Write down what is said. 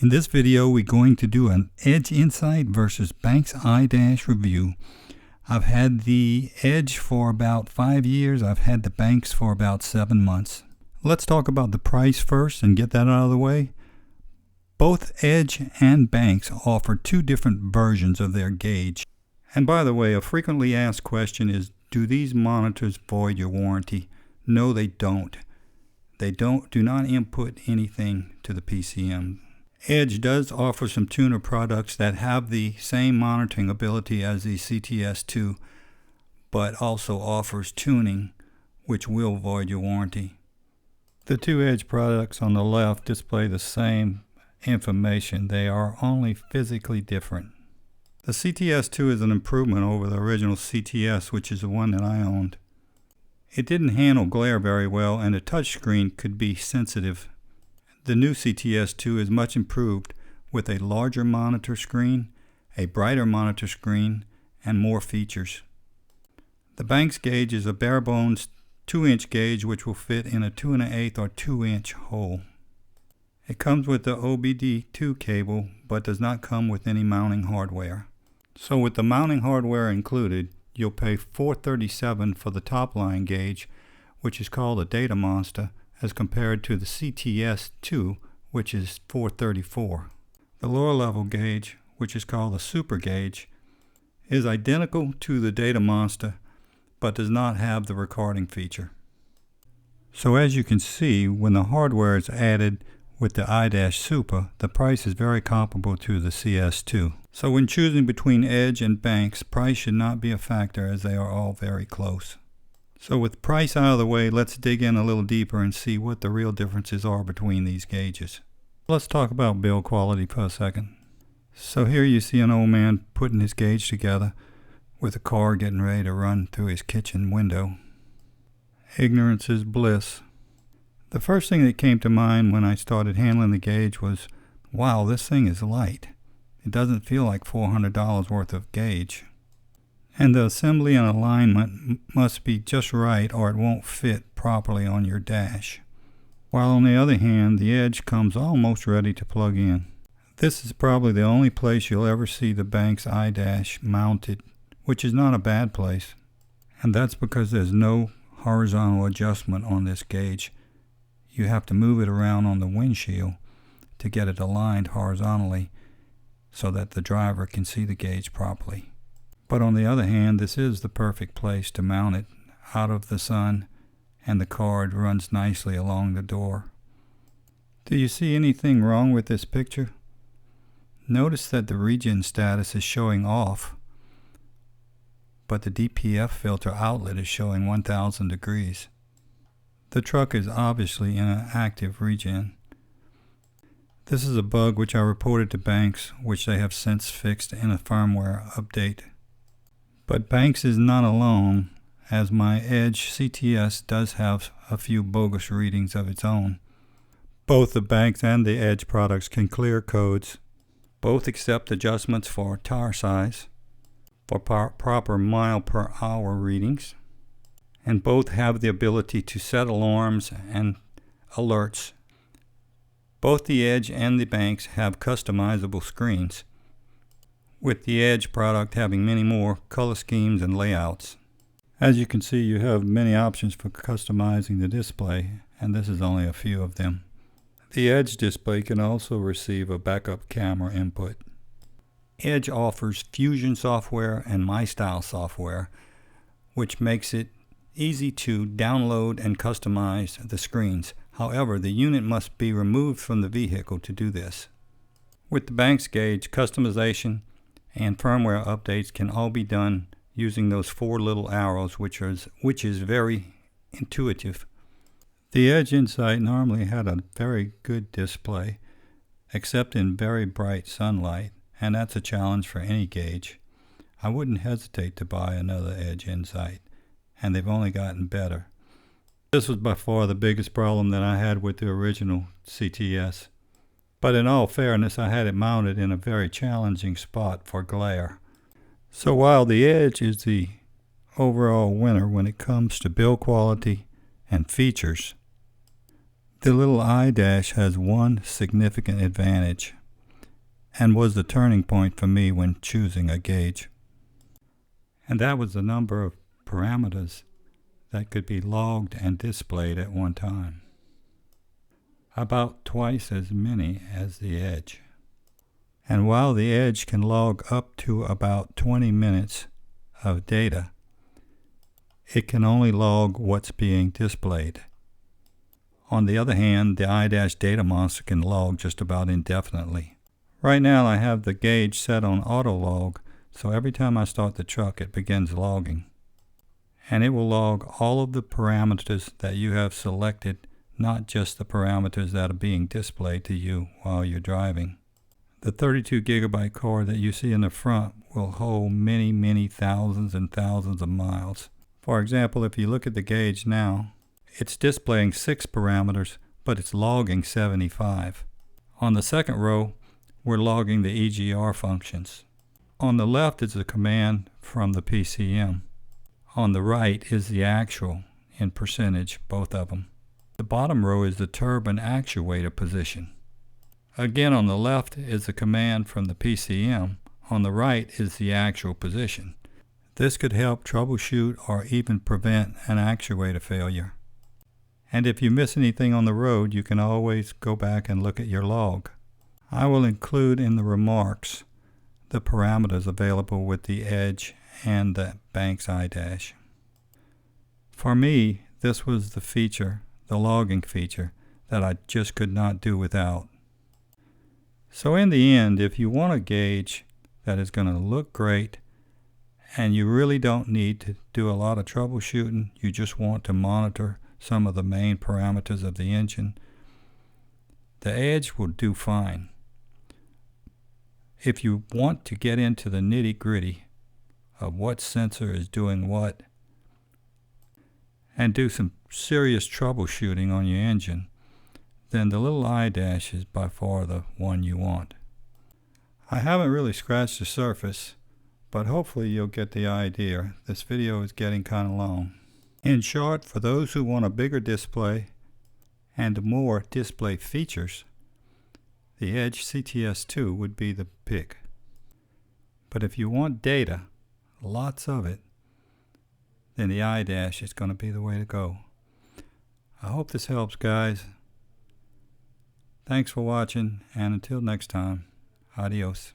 In this video, we're going to do an Edge Insight versus Banks Idash review. I've had the Edge for about 5 years. I've had the Banks for about 7 months. Let's talk about the price first and get that out of the way. Both Edge and Banks offer two different versions of their gauge. And by the way, a frequently asked question is, do these monitors void your warranty? No, they don't. They do not input anything to the PCM. Edge does offer some tuner products that have the same monitoring ability as the CTS2, but also offers tuning, which will void your warranty. The two Edge products on the left display the same information. They are only physically different. The CTS2 is an improvement over the original CTS, which is the one that I owned. It didn't handle glare very well, and the touchscreen could be sensitive. The new CTS2 is much improved with a larger monitor screen, a brighter monitor screen, and more features. The Banks gauge is a bare bones 2-inch gauge which will fit in a 2 1/8 or 2-inch hole. It comes with the OBD2 cable but does not come with any mounting hardware. So with the mounting hardware included, you'll pay $437 for the top line gauge, which is called a Data Monster, as compared to the CTS2, which is $434. The lower level gauge, which is called a Super Gauge, is identical to the Data Monster, but does not have the recording feature. So as you can see, when the hardware is added with the Idash Super, the price is very comparable to the CS2. So when choosing between Edge and Banks, price should not be a factor as they are all very close. So with price out of the way, let's dig in a little deeper and see what the real differences are between these gauges. Let's talk about build quality for a second. So here you see an old man putting his gauge together with a car getting ready to run through his kitchen window. Ignorance is bliss. The first thing that came to mind when I started handling the gauge was, wow, this thing is light. It doesn't feel like $400 worth of gauge. And the assembly and alignment must be just right or it won't fit properly on your dash. While on the other hand, the Edge comes almost ready to plug in. This is probably the only place you'll ever see the Banks Idash mounted, which is not a bad place. And that's because there's no horizontal adjustment on this gauge. You have to move it around on the windshield to get it aligned horizontally so that the driver can see the gauge properly. But on the other hand, this is the perfect place to mount it out of the sun, and the card runs nicely along the door. Do you see anything wrong with this picture? Notice that the regen status is showing off, but the DPF filter outlet is showing 1000 degrees. The truck is obviously in an active regen. This is a bug which I reported to Banks, which they have since fixed in a firmware update. But Banks is not alone, as my Edge CTS does have a few bogus readings of its own. Both the Banks and the Edge products can clear codes. Both accept adjustments for tire size, for proper mile per hour readings, and both have the ability to set alarms and alerts. Both the Edge and the Banks have customizable screens, with the Edge product having many more color schemes and layouts. As you can see, you have many options for customizing the display, and this is only a few of them. The Edge display can also receive a backup camera input. Edge offers Fusion software and MyStyle software, which makes it easy to download and customize the screens. However, the unit must be removed from the vehicle to do this. With the Banks gauge, customization and firmware updates can all be done using those 4 little arrows, which is very intuitive. The Edge Insight normally had a very good display, except in very bright sunlight, and that's a challenge for any gauge. I wouldn't hesitate to buy another Edge Insight, and they've only gotten better. This was by far the biggest problem that I had with the original CTS. But in all fairness, I had it mounted in a very challenging spot for glare. So while the Edge is the overall winner when it comes to build quality and features, the little Idash has one significant advantage. and was the turning point for me when choosing a gauge. And that was the number of parameters that could be logged and displayed at one time. About twice as many as the edge. And while the edge can log up to about 20 minutes of data, it can only log what's being displayed. On the other hand, the Idash data monster can log just about indefinitely. Right now I have the gauge set on auto log, so every time I start the truck it begins logging. And it will log all of the parameters that you have selected, not just the parameters that are being displayed to you while you're driving. The 32 gigabyte card that you see in the front will hold many, many thousands and thousands of miles. For example, if you look at the gauge now, it's displaying 6 parameters, but it's logging 75. On the second row, we're logging the EGR functions. On the left is a command from the PCM. On the right is the actual in percentage, both of them. The bottom row is the turbine actuator position. Again, on the left is the command from the PCM. On the right is the actual position. This could help troubleshoot or even prevent an actuator failure. And if you miss anything on the road, you can always go back and look at your log. I will include in the remarks the parameters available with the Edge and the Banks Idash. For me, this was the feature, the logging feature, that I just could not do without. So in the end, if you want a gauge that is going to look great and you really don't need to do a lot of troubleshooting, you just want to monitor some of the main parameters of the engine, the Edge will do fine. If you want to get into the nitty-gritty of what sensor is doing what and do some serious troubleshooting on your engine, then the little Idash is by far the one you want. I haven't really scratched the surface, but hopefully you'll get the idea. This video is getting kind of long. In short, for those who want a bigger display and more display features, the Edge CTS2 would be the pick. But if you want data, lots of it, then the Idash is going to be the way to go. I hope this helps, guys. Thanks for watching, and until next time, adios.